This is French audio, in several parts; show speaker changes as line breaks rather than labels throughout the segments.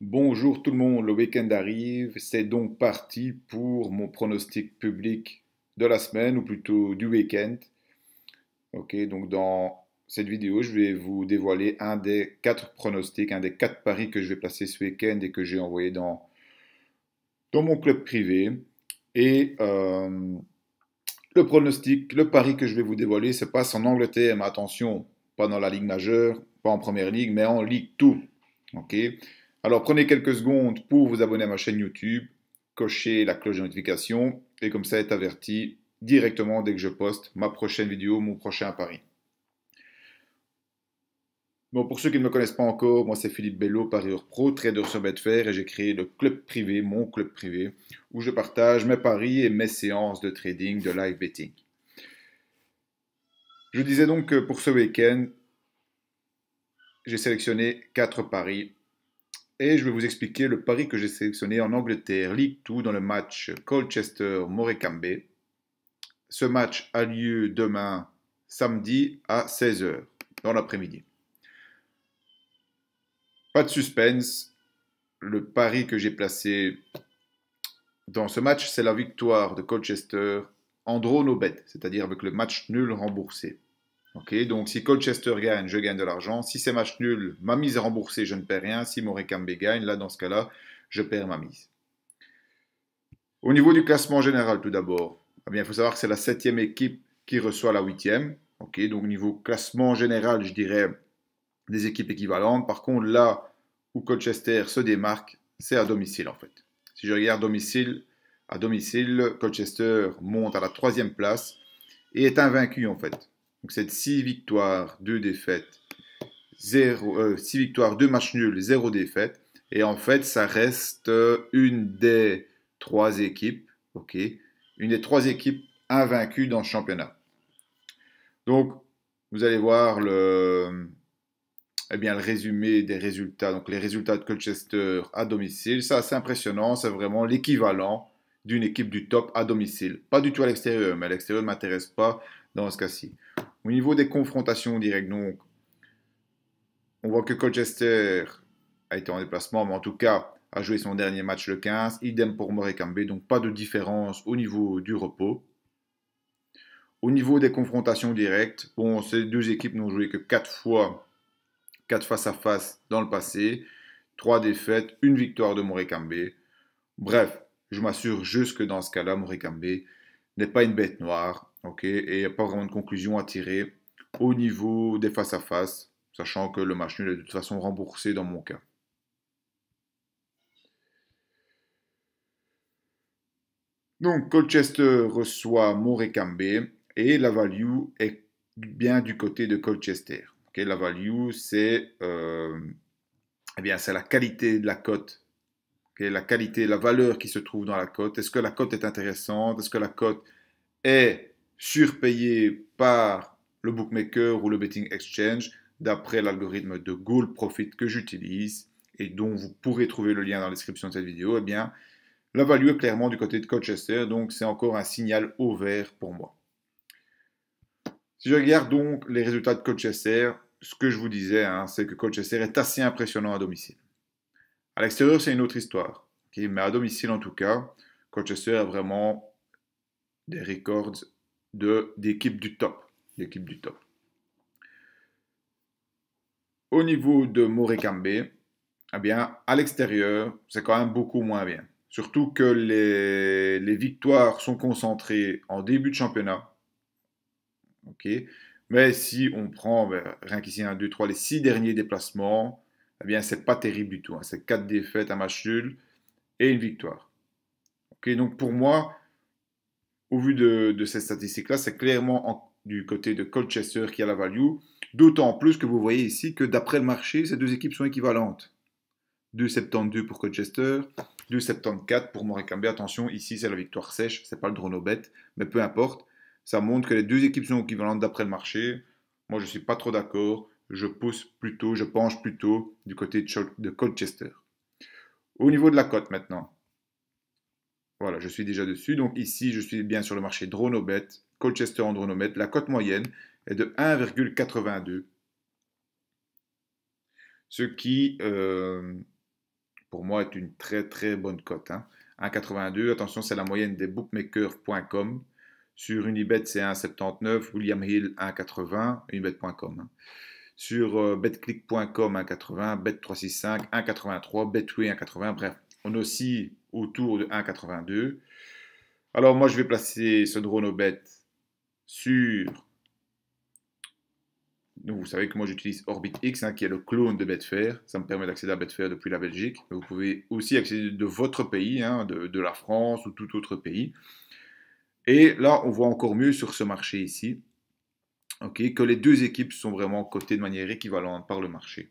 Bonjour tout le monde, le week-end arrive, c'est donc parti pour mon pronostic public de la semaine, ou plutôt du week-end. Ok, donc dans cette vidéo, je vais vous dévoiler un des quatre pronostics, un des quatre paris que je vais placer ce week-end et que j'ai envoyé dans mon club privé. Et le pronostic, le pari que je vais vous dévoiler se passe en Angleterre, mais attention, pas dans la Ligue majeure, pas en Première Ligue, mais en Ligue 2. Ok. Alors prenez quelques secondes pour vous abonner à ma chaîne YouTube, cochez la cloche de notification et comme ça être averti directement dès que je poste ma prochaine vidéo, mon prochain pari. Bon, pour ceux qui ne me connaissent pas encore, moi c'est Philippe Bello, parieur pro, trader sur Betfair et j'ai créé le club privé, mon club privé, où je partage mes paris et mes séances de trading, de live betting. Je disais donc que pour ce week-end, j'ai sélectionné 4 paris et je vais vous expliquer le pari que j'ai sélectionné en Angleterre, Ligue 2, dans le match Colchester-Morecambe. Ce match a lieu demain, samedi, à 16 h, dans l'après-midi. Pas de suspense, le pari que j'ai placé dans ce match, c'est la victoire de Colchester en draw no bet, c'est-à-dire avec le match nul remboursé. Ok, donc si Colchester gagne, je gagne de l'argent. Si c'est match nul, ma mise est remboursée, je ne perds rien. Si Morecambe gagne, là, dans ce cas-là, je perds ma mise. Au niveau du classement général, tout d'abord, eh bien, il faut savoir que c'est la 7e équipe qui reçoit la 8e. Ok, donc au niveau classement général, je dirais des équipes équivalentes. Par contre, là où Colchester se démarque, c'est à domicile en fait. Si je regarde à domicile, Colchester monte à la 3e place et est invaincu en fait. Donc c'est 6 victoires, 2 défaites, 6 victoires, 2 matchs nuls, 0 défaites. Et en fait, ça reste une des 3 équipes, ok, une des 3 équipes invaincues dans ce championnat. Donc, vous allez voir eh bien, le résumé des résultats. Donc, les résultats de Colchester à domicile, c'est assez impressionnant. C'est vraiment l'équivalent d'une équipe du top à domicile. Pas du tout à l'extérieur, mais à l'extérieur ne m'intéresse pas dans ce cas-ci. Au niveau des confrontations directes, donc, on voit que Colchester a été en déplacement, mais en tout cas a joué son dernier match le 15. Idem pour Morecambe, donc pas de différence au niveau du repos. Au niveau des confrontations directes, bon, ces deux équipes n'ont joué que 4 fois, 4 face à face dans le passé. 3 défaites, une victoire de Morecambe. Bref, je m'assure juste que dans ce cas-là, Morecambe n'est pas une bête noire, ok, et il n'y a pas vraiment de conclusion à tirer au niveau des face à face, sachant que le match nul est de toute façon remboursé dans mon cas. Donc, Colchester reçoit Morecambe et la value est bien du côté de Colchester. Okay, la value, c'est eh bien, c'est la qualité de la cote. Okay, la qualité, la valeur qui se trouve dans la cote. Est-ce que la cote est intéressante? Est-ce que la cote est surpayée par le bookmaker ou le betting exchange d'après l'algorithme de Goal Profit que j'utilise et dont vous pourrez trouver le lien dans la description de cette vidéo? Eh bien, la value est clairement du côté de Colchester, donc c'est encore un signal au vert pour moi. Si je regarde donc les résultats de Colchester, ce que je vous disais, hein, c'est que Colchester est assez impressionnant à domicile. À l'extérieur, c'est une autre histoire. Okay, mais à domicile, en tout cas, Colchester a vraiment des records d'équipes du top. D'équipes du top. Au niveau de Morecambe, eh bien, à l'extérieur, c'est quand même beaucoup moins bien. Surtout que les victoires sont concentrées en début de championnat. Okay. Mais si on prend, rien qu'ici, 1, 2, 3, les 6 derniers déplacements, eh bien, c'est pas terrible du tout, hein. C'est 4 défaites, un match nul et une victoire. Okay. Donc, pour moi, au vu de ces statistiques-là, c'est clairement du côté de Colchester qui a la value. D'autant plus que vous voyez ici que d'après le marché, ces deux équipes sont équivalentes. 2,72 pour Colchester, 2,74 pour Morecambe. Attention, ici c'est la victoire sèche, c'est pas le draw no bet, mais peu importe. Ça montre que les deux équipes sont équivalentes d'après le marché. Moi, je ne suis pas trop d'accord. Je pousse plutôt, je penche plutôt du côté de Colchester. Au niveau de la cote maintenant. Voilà, je suis déjà dessus. Donc ici, je suis bien sur le marché draw no bet. Colchester en draw no bet. La cote moyenne est de 1,82. Ce qui, pour moi, est une très très bonne cote. Hein. 1,82, attention, c'est la moyenne des bookmakers.com. Sur Unibet, c'est 1,79, William Hill 1,80, unibet.com. Hein. Sur betclick.com 1,80, bet365 1,83, betway 1,80, bref, on oscille autour de 1,82. Alors moi, je vais placer ce DroneObet sur... Donc vous savez que moi j'utilise OrbitX, hein, qui est le clone de Betfair. Ça me permet d'accéder à Betfair depuis la Belgique. Mais vous pouvez aussi accéder de votre pays, hein, de la France ou tout autre pays. Et là, on voit encore mieux sur ce marché ici, okay, que les deux équipes sont vraiment cotées de manière équivalente par le marché.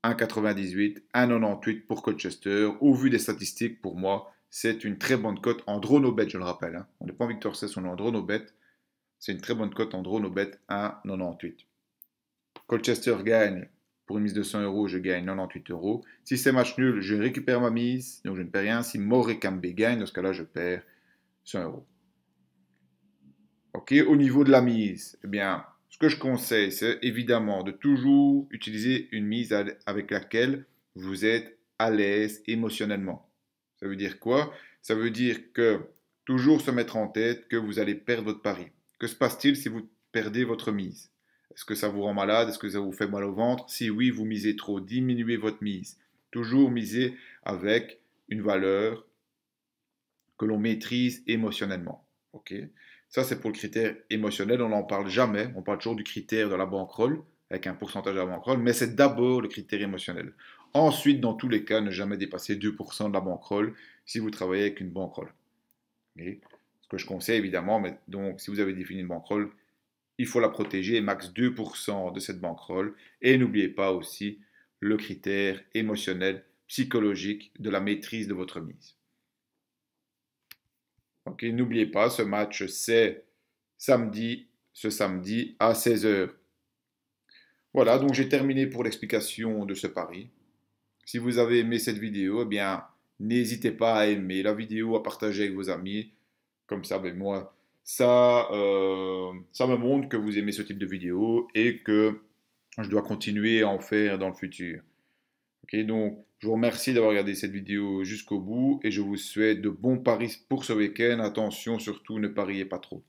1,98, 1,98 pour Colchester. Au vu des statistiques, pour moi, c'est une très bonne cote en DroneObet, je le rappelle. Hein. On n'est pas en Victor 16, on est en DroneObet. C'est une très bonne cote en DroneObet à 1,98. Colchester gagne pour une mise de 100 euros, je gagne 98 euros. Si c'est match nul, je récupère ma mise, donc je ne perds rien. Si Morecambe gagne, dans ce cas-là, je perds 100 euros. Ok, au niveau de la mise, eh bien, ce que je conseille, c'est évidemment de toujours utiliser une mise avec laquelle vous êtes à l'aise émotionnellement. Ça veut dire quoi? Ça veut dire que toujours se mettre en tête que vous allez perdre votre pari. Que se passe-t-il si vous perdez votre mise? Est-ce que ça vous rend malade? Est-ce que ça vous fait mal au ventre? Si oui, vous misez trop, diminuez votre mise. Toujours miser avec une valeur que l'on maîtrise émotionnellement. Ok? Ça, c'est pour le critère émotionnel. On n'en parle jamais. On parle toujours du critère de la bankroll, avec un pourcentage de la bankroll, mais c'est d'abord le critère émotionnel. Ensuite, dans tous les cas, ne jamais dépasser 2% de la bankroll si vous travaillez avec une bankroll. Okay? Ce que je conseille, évidemment, mais donc, si vous avez défini une bankroll, il faut la protéger, max 2% de cette bankroll. Et n'oubliez pas aussi le critère émotionnel, psychologique de la maîtrise de votre mise. Ok, n'oubliez pas, ce match, c'est ce samedi à 16 h. Voilà, donc j'ai terminé pour l'explication de ce pari. Si vous avez aimé cette vidéo, eh bien, n'hésitez pas à aimer la vidéo, à partager avec vos amis. Comme ça, ben moi, ça me montre que vous aimez ce type de vidéo et que je dois continuer à en faire dans le futur. Ok, donc, je vous remercie d'avoir regardé cette vidéo jusqu'au bout et je vous souhaite de bons paris pour ce week-end. Attention, surtout, ne pariez pas trop.